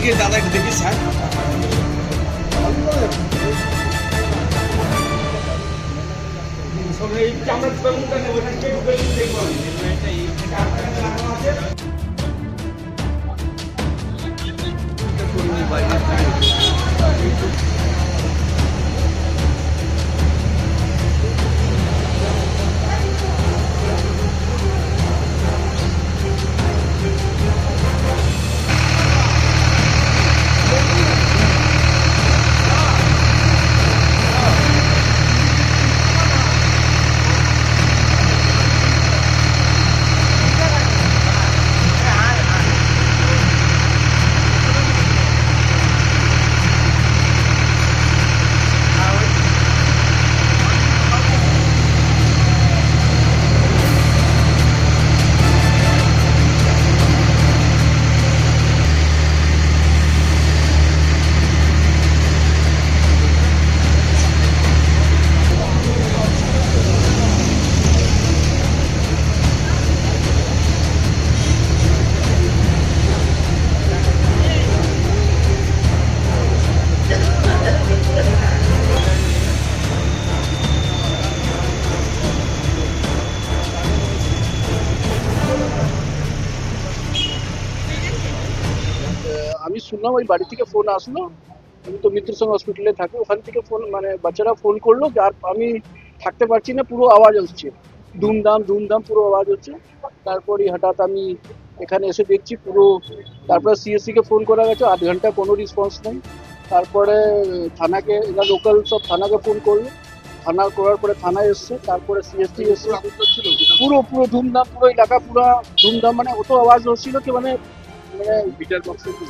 দেখি দাদা একটু দেখি স্যার আমি শুনলাম ওই বাড়ি থেকে ফোন আসলো। আমি তো মৃত্যুসং হসপিটালে থাকি, ওখান থেকে ফোন মানে বাচ্চারা ফোন করলো, আর আমি থাকতে পারছি না, পুরো আওয়াজ হচ্ছে, ধুমধাম ধুমধাম পুরো আওয়াজ হচ্ছে। তারপরে হঠাৎ আমি এখানে এসে দেখছি পুরো। তারপরে সিএসসি কে ফোন করা গেছে, 8 ঘন্টা কোনো রেসপন্স নেই। তারপরে থানাকে, এরা লোকাল সব থানাকে ফোন করলো, থানা করার পরে থানায় এসছে, তারপরে সিএসসি এসছে। পুরো পুরো ধুমধাম, পুরো এলাকা পুরো ধুমধাম, মানে অত আওয়াজ হচ্ছিল কি মানে মানে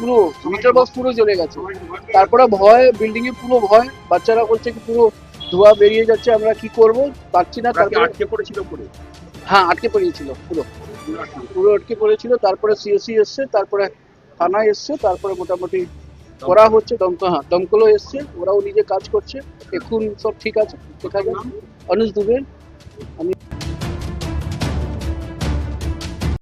পুরো মিটার বক্স পুরো জ্বলে গেছে। তারপরে ভয়, বিল্ডিং এ পুরো ভয়, বাচ্চারা বলছে কি পুরো ধোঁয়া বেরিয়ে যাচ্ছে, আমরা কি করব পারছি না। তারপরে আটকে পড়েছিল পুরো। হ্যাঁ, আটকে পড়েছিল, পুরো পুরো আটকে পড়েছিল। তারপরে সিএসসি এসছে, তারপরে থানায় এসছে, তারপরে মোটামুটি করা হচ্ছে। দমকলও এসছে, ওরাও নিজে কাজ করছে, এখন সব ঠিক আছে। দেখা যাক। অনুজ দুবে।